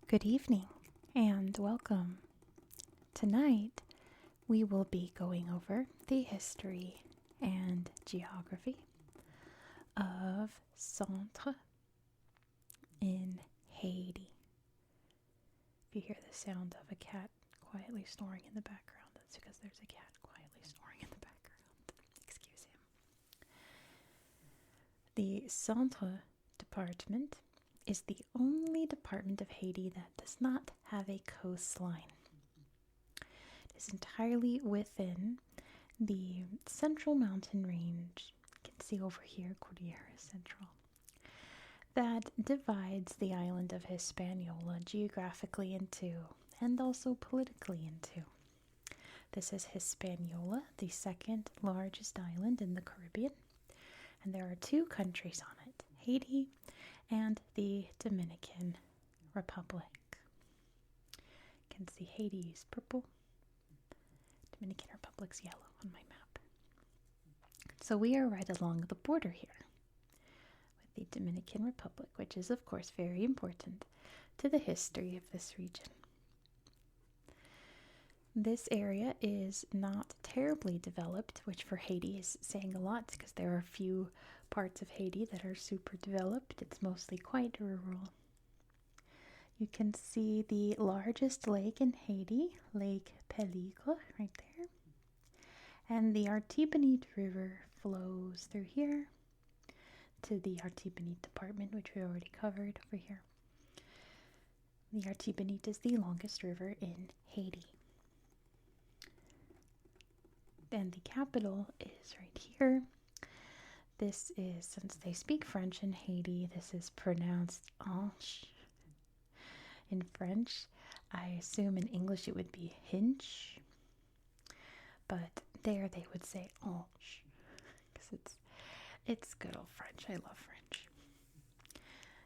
Good evening and welcome. Tonight we will be going over the history and geography of Centre in Haiti. If you hear the sound of a cat quietly snoring in the background, that's because there's a cat quietly snoring in the background. Excuse him. The Centre Department is the only department of Haiti that does not have a coastline. It is entirely within the central mountain range. You can see over here, Cordillera Central, that divides the island of Hispaniola geographically into and also politically into. This is Hispaniola, the second largest island in the Caribbean, and there are two countries on it, Haiti and the Dominican Republic. You can see Haiti is purple, Dominican Republic's yellow on my map. So we are right along the border here with the Dominican Republic, which is of course very important to the history of this region. This area is not terribly developed, which for Haiti is saying a lot because there are few parts of Haiti that are super developed. It's mostly quite rural. You can see the largest lake in Haiti, Lake Peligre, right there. And the Artibonite River flows through here to the Artibonite Department, which we already covered over here. The Artibonite is the longest river in Haiti. And the capital is right here. This is, since they speak French in Haiti, this is pronounced Anche in French. I assume in English it would be Hinch, but there they would say Anche because it's good old French. I love French.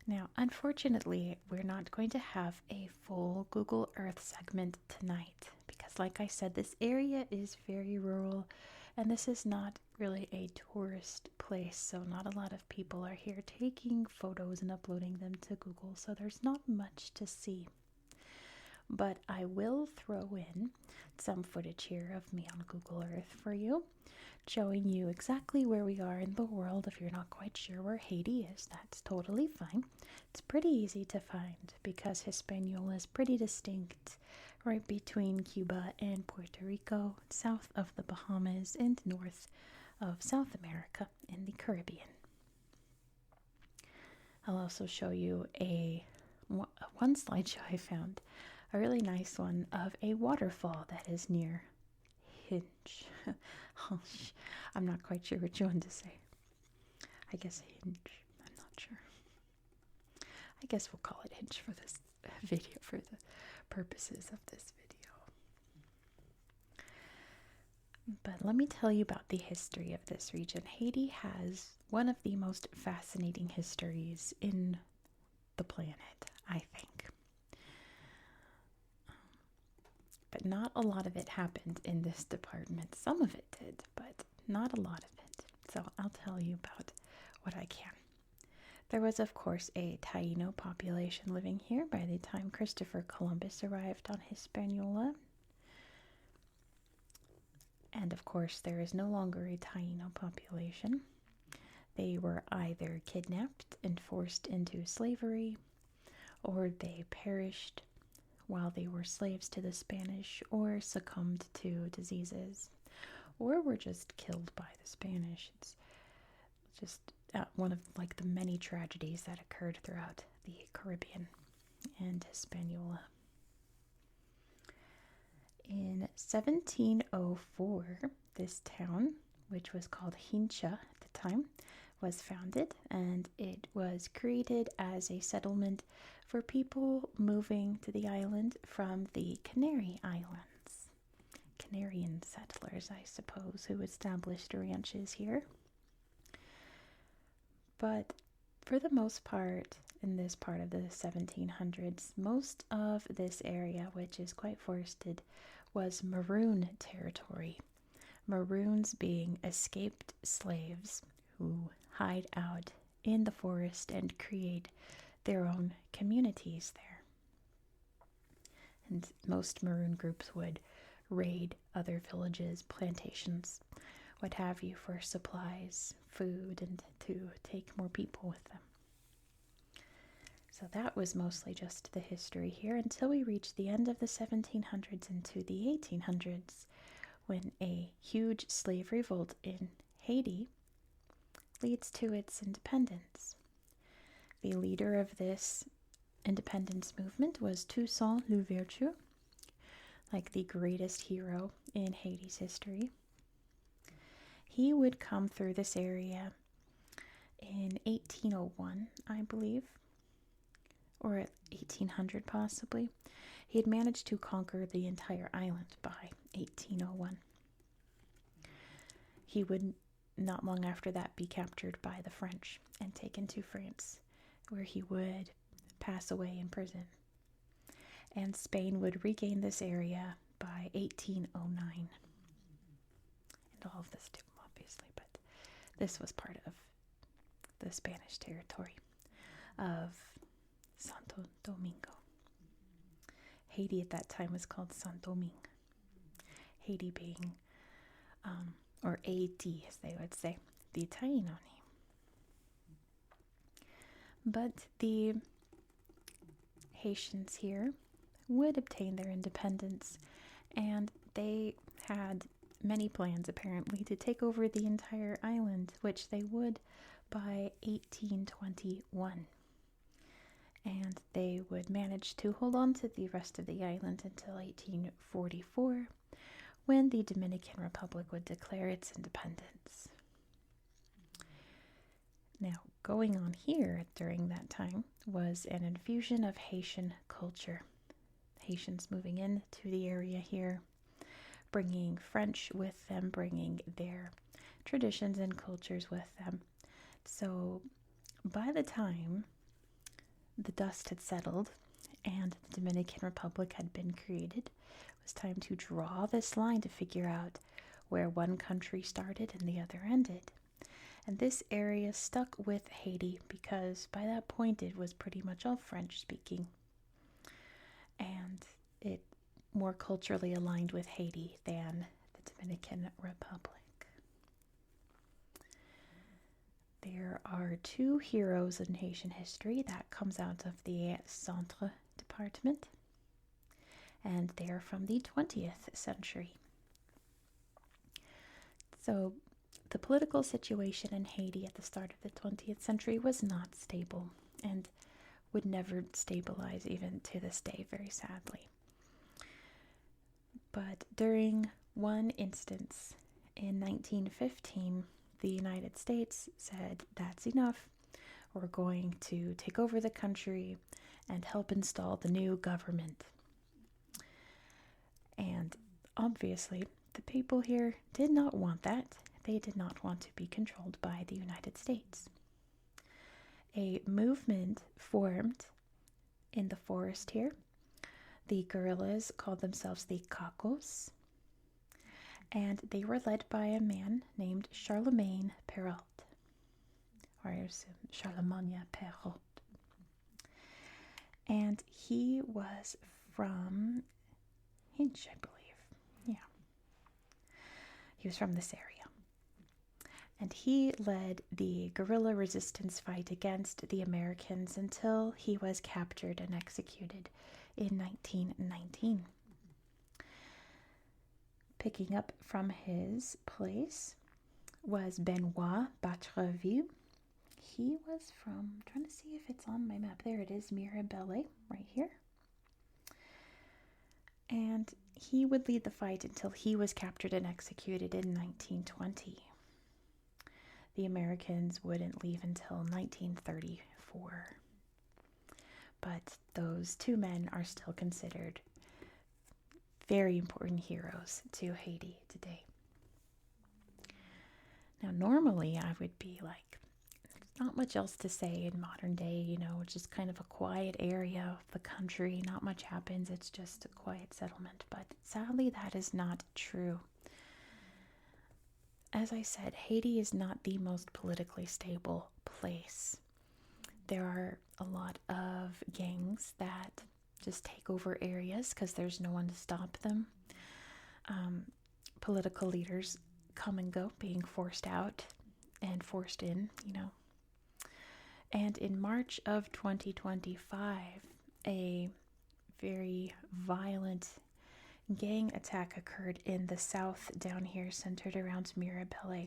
Now, unfortunately, we're not going to have a full Google Earth segment tonight because, like I said, this area is very rural and this is not really a tourist place, so not a lot of people are here taking photos and uploading them to Google, so there's not much to see. But I will throw in some footage here of me on Google Earth for you, showing you exactly where we are in the world. If you're not quite sure where Haiti is, that's totally fine. It's pretty easy to find because Hispaniola is pretty distinct right between Cuba and Puerto Rico, south of the Bahamas, and north of South America in the Caribbean. I'll also show you one slideshow I found, a really nice one of a waterfall that is near Hinch. I'm not quite sure which one to say. I guess Hinch. I'm not sure. I guess we'll call it Hinch for this video, for the purposes of this video. But let me tell you about the history of this region. Haiti has one of the most fascinating histories in the planet, I think. But not a lot of it happened in this department. Some of it did, but not a lot of it. So I'll tell you about what I can. There was, of course, a Taino population living here by the time Christopher Columbus arrived on Hispaniola. And of course, there is no longer a Taino population. They were either kidnapped and forced into slavery, or they perished while they were slaves to the Spanish, or succumbed to diseases, or were just killed by the Spanish. It's just one of the many tragedies that occurred throughout the Caribbean and Hispaniola. In 1704, this town, which was called Hincha at the time, was founded, and it was created as a settlement for people moving to the island from the Canary Islands. Canarian settlers, I suppose, who established ranches here. But for the most part, in this part of the 1700s, most of this area, which is quite forested, was Maroon territory. Maroons being escaped slaves who hide out in the forest and create their own communities there. And most Maroon groups would raid other villages, plantations, what have you, for supplies, food, and to take more people with them. So that was mostly just the history here until we reached the end of the 1700s into the 1800s, when a huge slave revolt in Haiti leads to its independence. The leader of this independence movement was Toussaint Louverture, like the greatest hero in Haiti's history. He would come through this area in 1801, I believe, or 1800 possibly. He had managed to conquer the entire island by 1801. He would not long after that be captured by the French and taken to France, where he would pass away in prison. And Spain would regain this area by 1809. And all of this too, obviously, but this was part of the Spanish territory of Santo Domingo. Haiti at that time was called Santo Domingue. Haiti being, or Haiti as they would say, the Taino name. But the Haitians here would obtain their independence, and they had many plans apparently to take over the entire island, which they would by 1821. And they would manage to hold on to the rest of the island until 1844, when the Dominican Republic would declare its independence. Now, going on here during that time was an infusion of Haitian culture. Haitians moving into the area here, bringing French with them, bringing their traditions and cultures with them. So by the time the dust had settled and the Dominican Republic had been created, it was time to draw this line to figure out where one country started and the other ended. And this area stuck with Haiti because by that point it was pretty much all French speaking. And it more culturally aligned with Haiti than the Dominican Republic. There are two heroes in Haitian history that comes out of the Centre department, and they are from the 20th century. So the political situation in Haiti at the start of the 20th century was not stable and would never stabilize even to this day, very sadly. But during one instance in 1915, the United States said, that's enough. We're going to take over the country and help install the new government. And obviously, the people here did not want that. They did not want to be controlled by the United States. A movement formed in the forest here. The guerrillas called themselves the Cacos, and they were led by a man named Charlemagne Perrault, or Charlemagne Perrault. And he was from Hinch, I believe. Yeah. He was from this area. And he led the guerrilla resistance fight against the Americans until he was captured and executed in 1919. Picking up from his place was Benoit Batreville. He was from, I'm trying to see if it's on my map. There it is, Mirabelle, right here. And he would lead the fight until he was captured and executed in 1920. The Americans wouldn't leave until 1934. But those two men are still considered very important heroes to Haiti today. Now, normally I would be like, there's not much else to say in modern day, it's just kind of a quiet area of the country. Not much happens. It's just a quiet settlement. But sadly, that is not true. As I said, Haiti is not the most politically stable place. There are a lot of gangs that just take over areas because there's no one to stop them. Political leaders come and go, being forced out and forced in. And in March of 2025, a very violent gang attack occurred in the south down here, centered around Mirabelle.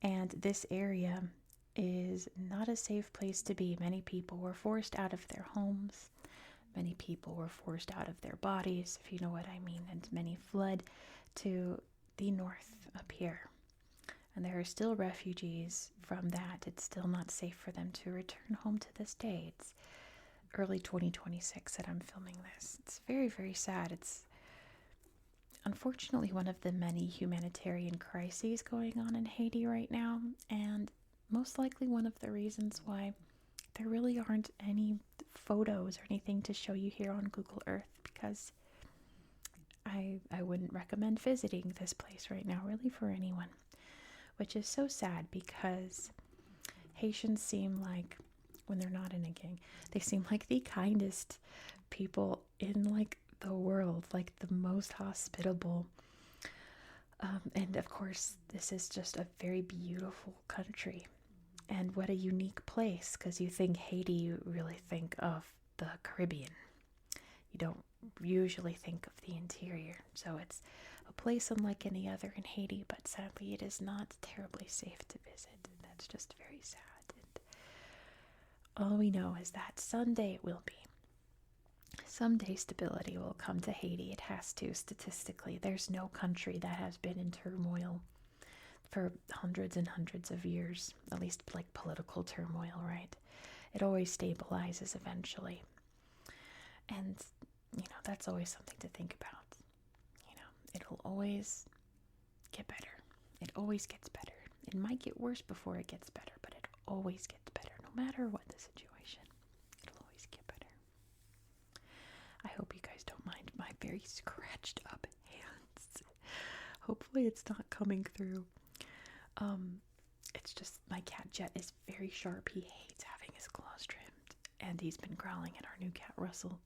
And this area is not a safe place to be. Many people were forced out of their homes. Many people were forced out of their bodies, if you know what I mean, and many fled to the north up here. And there are still refugees from that. It's still not safe for them to return home to this day. It's early 2026 that I'm filming this. It's very, very sad. It's unfortunately one of the many humanitarian crises going on in Haiti right now, and most likely one of the reasons why there really aren't any photos or anything to show you here on Google Earth, because I wouldn't recommend visiting this place right now, really, for anyone. Which is so sad, because Haitians seem like, when they're not in a gang, they seem like the kindest people in like the world, like the most hospitable. And of course, this is just a very beautiful country. And what a unique place, because you think Haiti, you really think of the Caribbean. You don't usually think of the interior. So it's a place unlike any other in Haiti, but sadly it is not terribly safe to visit. That's just very sad. And all we know is that someday it will be. Someday stability will come to Haiti. It has to, statistically. There's no country that has been in turmoil for hundreds and hundreds of years, at least like political turmoil, right? It always stabilizes eventually. And, that's always something to think about. It'll always get better. It always gets better. It might get worse before it gets better, but it always gets better, no matter what the situation. It'll always get better. I hope you guys don't mind my very scratched up hands. Hopefully it's not coming through. It's just my cat Jet is very sharp. He hates having his claws trimmed, and he's been growling at our new cat Russell.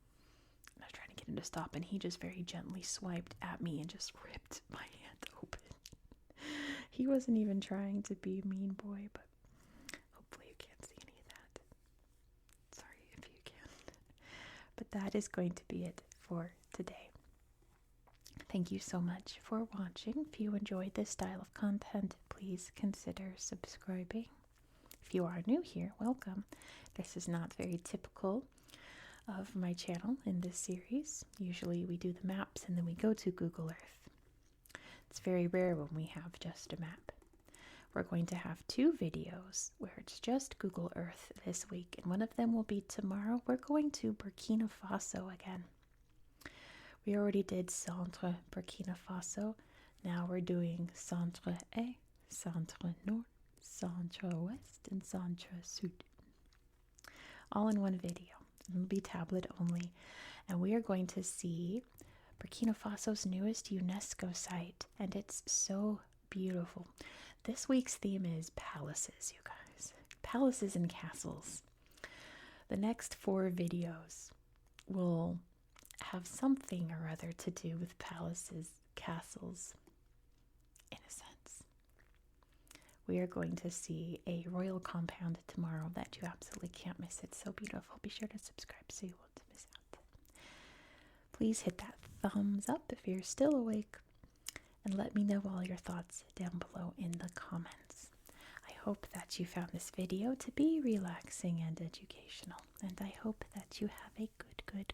And I was trying to get him to stop, and he just very gently swiped at me and just ripped my hand open. He wasn't even trying to be a mean boy, but hopefully you can't see any of that. Sorry if you can. But that is going to be it for today. Thank you so much for watching. If you enjoyed this style of content, please consider subscribing. If you are new here, welcome. This is not very typical of my channel in this series. Usually we do the maps and then we go to Google Earth. It's very rare when we have just a map. We're going to have 2 videos where it's just Google Earth this week, and one of them will be tomorrow. We're going to Burkina Faso again. We already did Centre Burkina Faso. Now we're doing Centre A, Centre Nord, Centre Ouest, and Centre Sud. All in one video. It'll be tablet only. And we are going to see Burkina Faso's newest UNESCO site. And it's so beautiful. This week's theme is palaces, you guys. Palaces and castles. The next 4 videos will have something or other to do with palaces, castles, in a sense. We are going to see a royal compound tomorrow that you absolutely can't miss. It's so beautiful. Be sure to subscribe so you won't miss out. Please hit that thumbs up if you're still awake, and let me know all your thoughts down below in the comments. I hope that you found this video to be relaxing and educational, and I hope that you have a good